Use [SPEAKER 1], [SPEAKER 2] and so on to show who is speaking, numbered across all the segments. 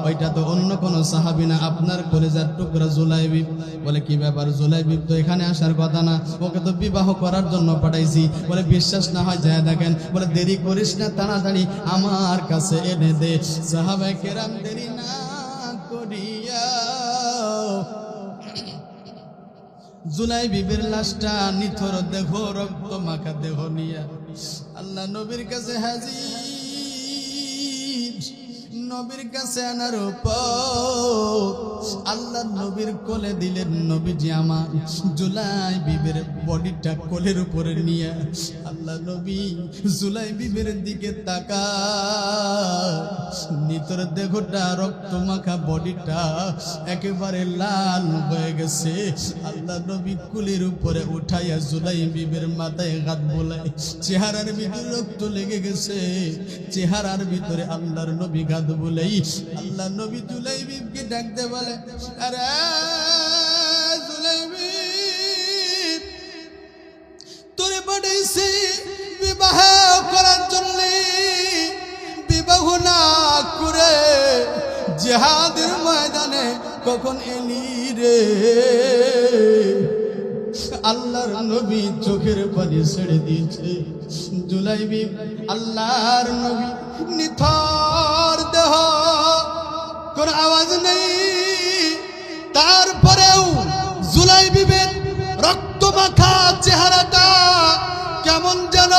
[SPEAKER 1] ওইটা তো অন্য কোনো সাহাবী না, আপনার কলেজার টুকরা জুলাইবি। বলে কি ব্যাপার, জুলাইবি তো এখানে আসার কথা না, ওকে তো বিবাহ করার জন্য পাঠাইছি। বলে বিশ্বাস না হয় যায় দেখেন। বলে দেরি করিস না, তাড়াতাড়ি আমার কাছে এনে দে। সাহাবায়ে কেরাম দেরি না করিয়া জুলাইবির লাশটা নিথর দেহ, রক্ত মাখা দেহ নিয়া আল্লাহ নবীর কাছে হাজির। নবীর কাছে আনার পর আল্লাহ নবীর কোলে দিলেন। নবীজি আমার জুলাইবির বডিটা কোলের উপরে নিয়ে আল্লাহ নবী জুলাইবির দিকে তাকায়। নিতর দেহটা, রক্ত মাখা বডিটা একেবারে লাল হয়ে গেছে। আল্লাহ নবী কুলের উপরে উঠাইয়া জুলাইবির মাথায় হাত বোলায়। চেহারার ভিতরে রক্ত লেগে গেছে, চেহারার ভিতরে আল্লাহর নবী হাত বোলাই। আল্লাহ নবী জুলাইবিকে ডাকতে বলে, আরে জুলাইবি, তোরে পাঠাইছি বিবাহ করার জন্য, বিবাহ না করে জিহাদের ময়দানে কখন এলি রে? আল্লাহর নবী চোখের পানি ছেড়ে দিয়েছে। জুলাইবি আল্লাহর নবী নিথর দেহ, কোন আওয়াজ নেই। তারপরেও জুলাইবির রক্ত মাখা চেহারাটা কেমন যেন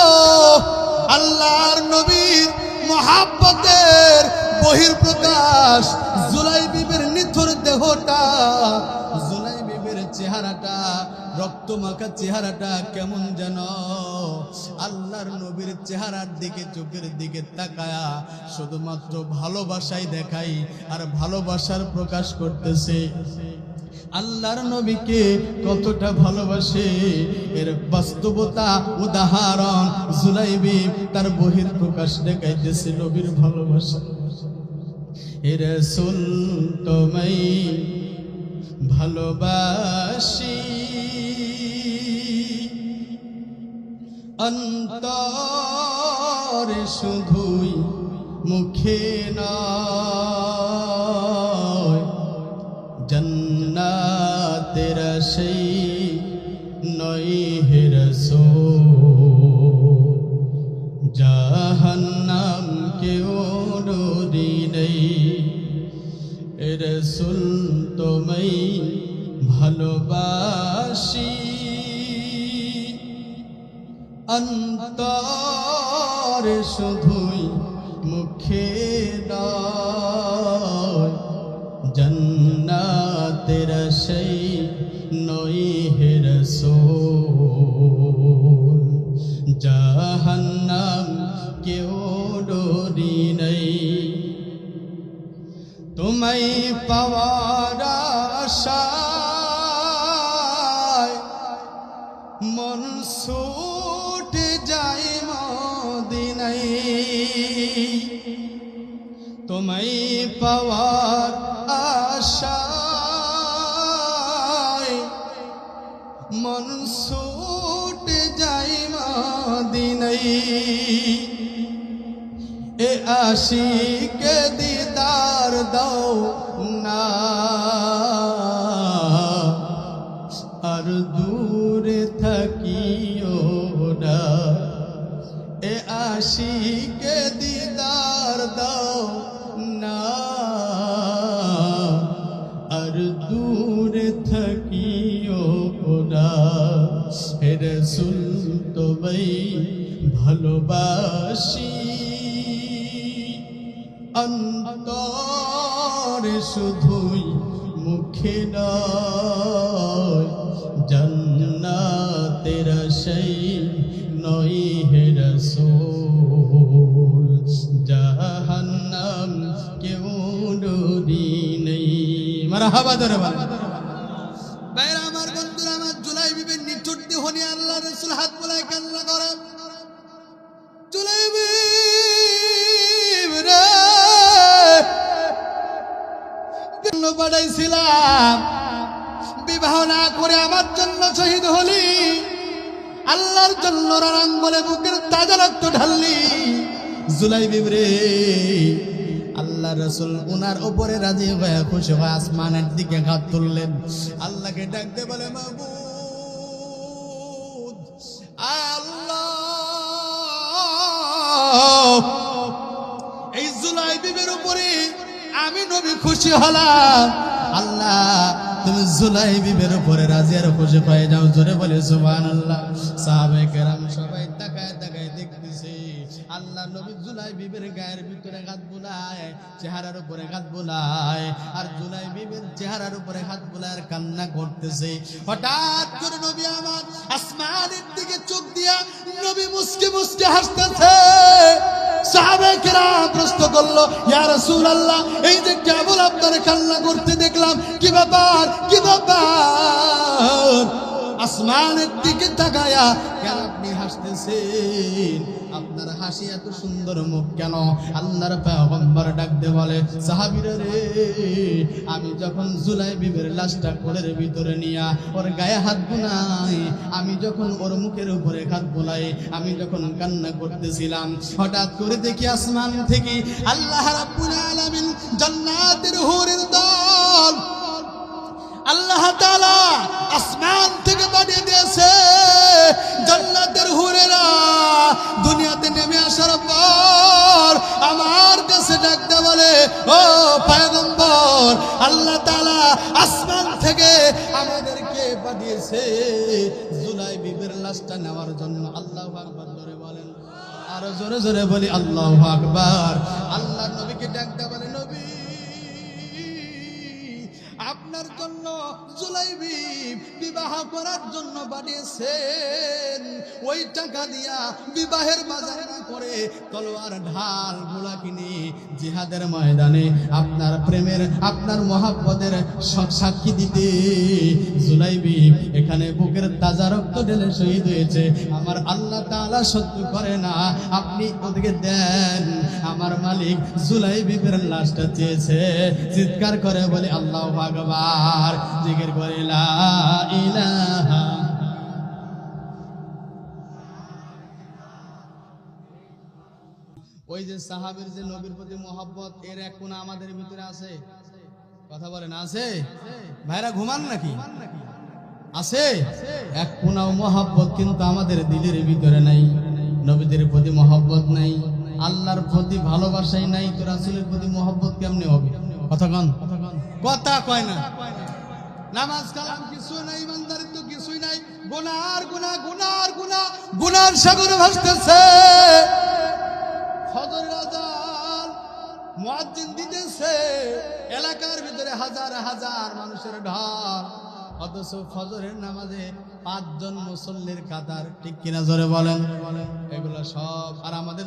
[SPEAKER 1] আল্লাহর নবীর মহাব্বতের বহির্প্রকাশ। জুলাইবির নিথর দেহটা, জুলাইবির চেহারাটা, রক্ত মাখা চেহারাটা কেমন যেন আল্লাহর নবীর চেহারার দিকে, চোখের দিকে তাকায়া শুধুমাত্র ভালোবাসাই দেখাই আর ভালোবাসার প্রকাশ করতেছে। আল্লাহর নবীকে কতটা ভালোবাসে এর বাস্তবতা উদাহরণ জুলাইবি তার বহির প্রকাশ দেখাইতেছে নবীর ভালোবাসা। হে রাসূল তোমায় ভালোবাসি, অন্তরে শুধুই মুখে নয়, জান্নাতের সেই নয় হে রাসূল, জাহান্নাম কেউ ডরি নেই। হে রাসূল তোমায় ভালোবাসি, অন্তরে শুধুই মুখে নয়, জান্নাতের সেই নয় হে রাসূল, জাহান্নাম কেউ ডরি নেই। তোমায় পাওয়ার আশায় মন ছুটে যায় মদিনায়, তোমায় পাওয়ার আশায় মন ছুটে যায় মদিনায়। এ আশিকে দিদার দাও না, আর দূরে থাকিও না। এ আশিকে দিদার দাও না, আর দূরে থাকিও না। হে রাসূল তোমায় ভালোবাসি, অন্তরে শুধুই মুখে নয়, জান্নাতের সেই নয় হে রাসূল, জাহান্নাম কেউ ডরি নেই। মারহাবা দরবার ভাইরা আমার, বন্ধুরা আমার, জুলাইবির নিঠুর দেহ নিয়ে আল্লাহ রাসূল হাত বোলায় কান্না করে। জুলাইবি রে, কেন পাঠাইছিলাম, বিবাহ না করে আমার জন্য শহীদ হলি, আল্লাহর জন্য রণাঙ্গনে বুকের তাজা রক্ত ঢাললি। জুলাইবি রে, আল্লাহ রাসূল উনার উপরে রাজি হয়ে খুশি হয়ে আসমানের দিকে হাত তুললেন, আল্লাহকে ডাকতে বলে মাবুদ আল্লাহ, এই জুলাই বিবির উপরে আমি নবী খুশি হলাম, আল্লাহ তুমি জুলাই বিবির উপরে রাজি আর খুশি হয়ে যাও। জোরে বলে সুবহানাল্লাহ। সাহাবায়ে কেরাম সবাই তাকায় তাকায় দেখতেছে আল্লাহ নবী জুলাই বিবির গায়ের ভিতরে হাত বুলায়, চেহারার উপরে হাত বুলায়, আর জুলাই বিবির চেহারার উপরে হাত বুলায় আর কান্না করতেছে। হঠাৎ করে নবী আমার আসমানের দিকে চোখ দিয়া নবী মুস্কি মুস্কি হাসতেছে। সাহাবায়ে কেরাম প্রশ্ন করলো, ইয়া রাসূলুল্লাহ, এই যে কেবল আপনার কান্না করতে দেখলাম, কি ব্যাপার কি ব্যাপার? আসমানের দিকে তাকায়া কেন আপনি হাসতেছেন? আপনার হাসি এত সুন্দর মুখ কেন? আল্লাহর পয়গম্বর ডাকতে বলে, সাহাবীরা রে, আমি যখন জুলাই বিবির লাশটা কোলের ভিতরে নিয়া ওর গায়ে হাত বুলাই, আমি যখন ওর মুখের উপরে হাত বুলাই, আমি যখন কান্না করতেছিলাম, হঠাৎ করে দেখি আসমান থেকে আল্লাহ রাব্বুল আলামিন জান্নাতের হুরের দল আল্লাহ তাআলা আসমান থেকে পাঠিয়ে দিয়েছে। জান্নাতের হুরেরা দুনিয়াতে নেমে আসার পর আমার কাছে ডাকতে বলে, ও পয়গম্বর, আল্লাহ তাআলা আসমান থেকে আমাদেরকে পাঠিয়েছে জুলাই বিবির লাশটা নেওয়ার জন্য। আল্লাহু আকবার জোরে বলেন, আরো জোরে জোরে বলি আল্লাহু আকবার। আল্লাহ নবীকে ডাকতে বলে, নবী আপনার জন্য জুলাইবি বিবাহ করার জন্য পাঠিয়েছেন, ওই টাকা দিয়া বিবাহের বাজার না করে তলোয়ার ঢাল গোলা কিনে জিহাদের ময়দানে আপনার প্রেমের আপনার মহাব্বতের সাক্ষী দিতে জুলাইবি এখানে বুকের তাজা রক্ত ঢেলে শহীদ হয়েছে। আমার আল্লাহ তাআলা সহ্য করে না, আপনি ওদিকে দেন। আমার মালিক জুলাইবির লাশটা চেয়েছে। চিৎকার করে বলে আল্লাহু আকবার, জিকির করে লা ইলাহা। ওই যে সাহাবীর যে নবীর প্রতি মহব্বত, এর এক কোণা আমাদের ভিতরে আছে। কথা বলেন, আছে? ভাইরা ঘুমান নাকি? আছে এক কোণাও মহব্বত, কিন্তু আমাদের দিলের ভিতরে নাই। নবীদের প্রতি মহব্বত নাই, আল্লাহর প্রতি ভালোবাসাই নাই, তো রাসূলের প্রতি মহব্বত কেমনে হবে? কথা কন, কথা কয় না। নামাজ কালাম কিছু নাই, ইমানদারিত্ব কিছুই নাই, গুনার গুনাহ গুনার গুনাহ গুনার সাগরে ভাসতেছে। ফজরের আযান মুয়াজ্জিন দিতেছে, এলাকার ভিতরে হাজার হাজার মানুষের ঢল, অথচ ফজরের নামাজে 5 জন মুসল্লির কাতার। ঠিক কিনা জোরে বলেন? এগুলো সব আর আমাদের